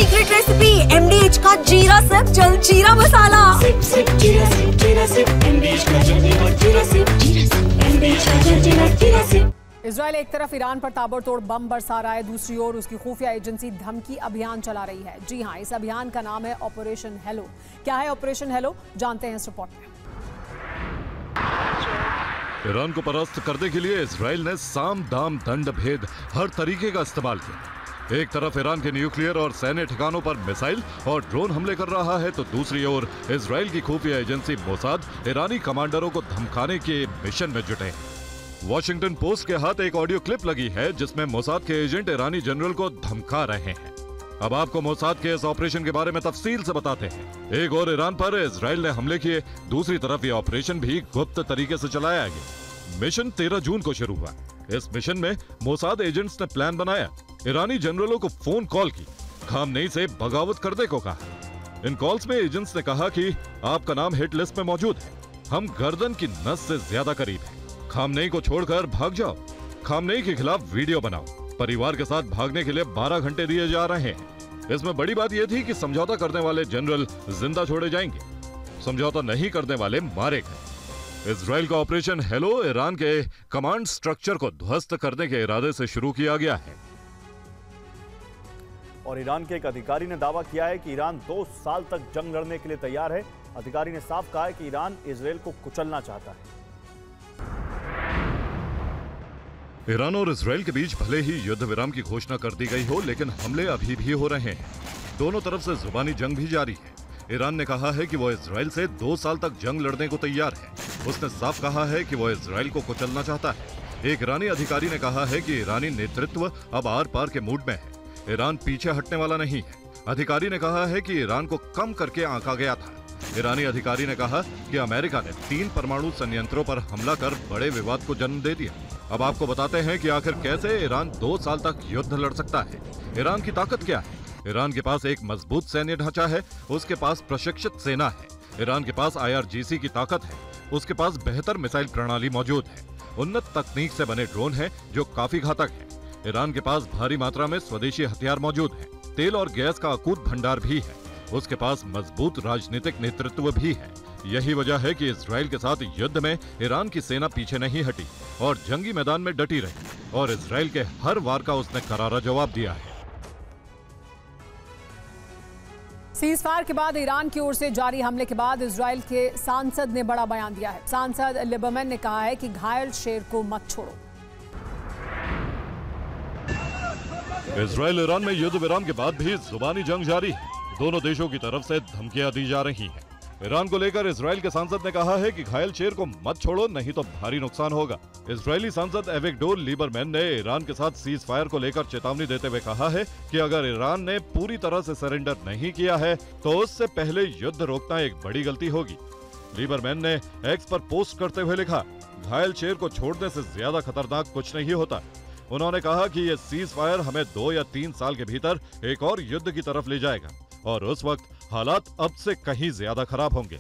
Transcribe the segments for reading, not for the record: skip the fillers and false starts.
Secret recipe MDH का जीरा SIP जल जीरा मसाला। सिप सिप जीरा सिप MDH का जल जीरा सिप MDH का जल जीरा सिप। इजराइल एक तरफ ईरान पर ताबड़तोड़ बम बरसा रहा है, दूसरी ओर उसकी खुफिया एजेंसी धमकी अभियान चला रही है। जी हां, इस अभियान का नाम है ऑपरेशन हेलो। क्या है ऑपरेशन हेलो, जानते हैं इस रिपोर्ट में। ईरान को परास्त करने के लिए इजराइल ने साम दाम दंड भेद हर तरीके का इस्तेमाल किया। एक तरफ ईरान के न्यूक्लियर और सैन्य ठिकानों पर मिसाइल और ड्रोन हमले कर रहा है, तो दूसरी ओर इजराइल की खुफिया एजेंसी मोसाद ईरानी कमांडरों को धमकाने के मिशन में जुटे हैं। वॉशिंगटन पोस्ट के हाथ एक ऑडियो क्लिप लगी है जिसमें मोसाद के एजेंट ईरानी जनरल को धमका रहे हैं। अब आपको मोसाद के इस ऑपरेशन के बारे में तफसील से बताते हैं। एक और ईरान पर इजराइल ने हमले किए, दूसरी तरफ ये ऑपरेशन भी गुप्त तरीके से चलाया गया। मिशन 13 जून को शुरू हुआ। इस मिशन में मोसाद एजेंट्स ने प्लान बनाया, ईरानी जनरलों को फोन कॉल की, खामनेई से बगावत करने को कहा। इन कॉल्स में एजेंट्स ने कहा कि आपका नाम हिट लिस्ट में मौजूद है, हम गर्दन की नस से ज्यादा करीब हैं, खामनेई को छोड़कर भाग जाओ, खामनेई के खिलाफ वीडियो बनाओ। परिवार के साथ भागने के लिए 12 घंटे दिए जा रहे हैं। इसमें बड़ी बात यह थी कि समझौता करने वाले जनरल जिंदा छोड़े जाएंगे, समझौता नहीं करने वाले मारे गए। इजराइल का ऑपरेशन हेलो ईरान के कमांड स्ट्रक्चर को ध्वस्त करने के इरादे से शुरू किया गया है। और ईरान के एक अधिकारी ने दावा किया है कि ईरान 2 साल तक जंग लड़ने के लिए तैयार है। अधिकारी ने साफ कहा है कि ईरान इजराइल को कुचलना चाहता है। ईरान और इजराइल के बीच भले ही युद्ध विराम की घोषणा कर दी गई हो, लेकिन हमले अभी भी हो रहे हैं। दोनों तरफ से जुबानी जंग भी जारी है। ईरान ने कहा है कि वो इजराइल से 2 साल तक जंग लड़ने को तैयार है। उसने साफ कहा है कि वो इजराइल को कुचलना चाहता है। एक ईरानी अधिकारी ने कहा है कि ईरानी नेतृत्व अब आर पार के मूड में है, ईरान पीछे हटने वाला नहीं है। अधिकारी ने कहा है कि ईरान को कम करके आंका गया था। ईरानी अधिकारी ने कहा कि अमेरिका ने 3 परमाणु संयंत्रों पर हमला कर बड़े विवाद को जन्म दे दिया। अब आपको बताते हैं कि आखिर कैसे ईरान 2 साल तक युद्ध लड़ सकता है। ईरान की ताकत क्या है? ईरान के पास एक मजबूत सैन्य ढांचा है, उसके पास प्रशिक्षित सेना है, ईरान के पास IRGC की ताकत है, उसके पास बेहतर मिसाइल प्रणाली मौजूद है, उन्नत तकनीक से बने ड्रोन हैं जो काफी घातक है, ईरान के पास भारी मात्रा में स्वदेशी हथियार मौजूद है, तेल और गैस का अकूत भंडार भी है, उसके पास मजबूत राजनीतिक नेतृत्व भी है। यही वजह है कि इजराइल के साथ युद्ध में ईरान की सेना पीछे नहीं हटी और जंगी मैदान में डटी रही, और इजराइल के हर वार का उसने करारा जवाब दिया है। सीज फायर के बाद ईरान की ओर से जारी हमले के बाद इजराइल के सांसद ने बड़ा बयान दिया है। सांसद लिबरमैन ने कहा है कि घायल शेर को मत छोड़ो। इजराइल ईरान में युद्ध विराम के बाद भी जुबानी जंग जारी है। दोनों देशों की तरफ से धमकियां दी जा रही हैं। ईरान को लेकर इजराइल के सांसद ने कहा है कि घायल शेर को मत छोड़ो, नहीं तो भारी नुकसान होगा। इजरायली सांसद एविगडोर लीबरमैन ने ईरान के साथ सीज फायर को लेकर चेतावनी देते हुए कहा है कि अगर ईरान ने पूरी तरह से सरेंडर नहीं किया है तो उससे पहले युद्ध रोकना एक बड़ी गलती होगी। लीबरमैन ने एक्स पर पोस्ट करते हुए लिखा, घायल शेर को छोड़ने से ज्यादा खतरनाक कुछ नहीं होता। उन्होंने कहा कि ये सीज फायर हमें 2 या 3 साल के भीतर एक और युद्ध की तरफ ले जाएगा, और उस वक्त हालात अब से कहीं ज्यादा खराब होंगे।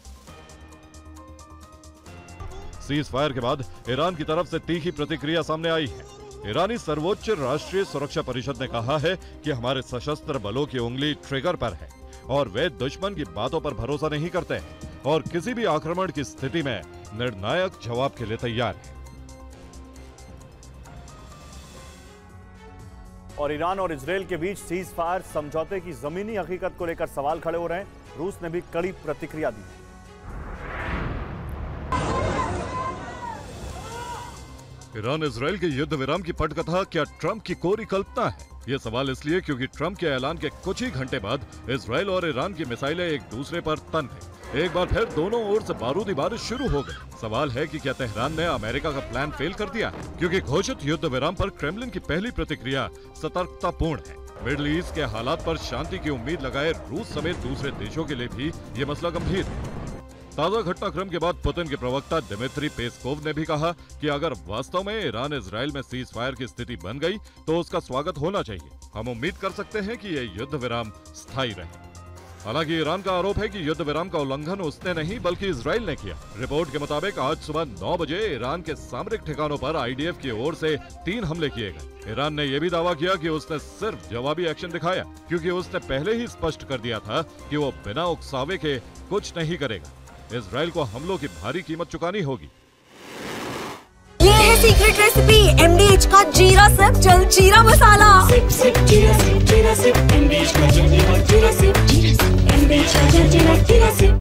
सीज फायर के बाद ईरान की तरफ से तीखी प्रतिक्रिया सामने आई है। ईरानी सर्वोच्च राष्ट्रीय सुरक्षा परिषद ने कहा है कि हमारे सशस्त्र बलों की उंगली ट्रिगर पर है और वे दुश्मन की बातों पर भरोसा नहीं करते हैं और किसी भी आक्रमण की स्थिति में निर्णायक जवाब के लिए तैयार हैं। और ईरान और इजराइल के बीच सीज फायर समझौते की जमीनी हकीकत को लेकर सवाल खड़े हो रहे हैं। रूस ने भी कड़ी प्रतिक्रिया दी। ईरान इजराइल के युद्ध विराम की पटकथा क्या ट्रंप की कोरी कल्पना है? ये सवाल इसलिए क्योंकि ट्रंप के ऐलान के कुछ ही घंटे बाद इजराइल और ईरान की मिसाइलें एक दूसरे पर तन गई। एक बार फिर दोनों ओर से बारूदी बारिश शुरू हो गई। सवाल है कि क्या तेहरान ने अमेरिका का प्लान फेल कर दिया? क्योंकि घोषित युद्ध विराम पर क्रेमलिन की पहली प्रतिक्रिया सतर्कतापूर्ण है। मिडिल ईस्ट के हालात पर शांति की उम्मीद लगाए रूस समेत दूसरे देशों के लिए भी ये मसला गंभीर है। ताजा घटनाक्रम के बाद पुतिन के प्रवक्ता दिमित्री पेस्कोव ने भी कहा कि अगर वास्तव में ईरान इजराइल में सीज फायर की स्थिति बन गई तो उसका स्वागत होना चाहिए। हम उम्मीद कर सकते हैं कि यह युद्ध विराम स्थायी रहे। हालांकि ईरान का आरोप है कि युद्ध विराम का उल्लंघन उसने नहीं बल्कि इजराइल ने किया। रिपोर्ट के मुताबिक आज सुबह 9 बजे ईरान के सामरिक ठिकानों पर आईडीएफ की ओर से 3 हमले किए गए। ईरान ने यह भी दावा किया कि उसने सिर्फ जवाबी एक्शन दिखाया, क्योंकि उसने पहले ही स्पष्ट कर दिया था कि वो बिना उकसावे के कुछ नहीं करेगा। इजराइल को हमलों की भारी कीमत चुकानी होगी। ये है सीक्रेट रेसिपी MDH का जीरा सिप जल जीरा मसाला। सिप सिप जीरा सिप MDH का जल जीरा सिप MDH का जल जीरा सिप।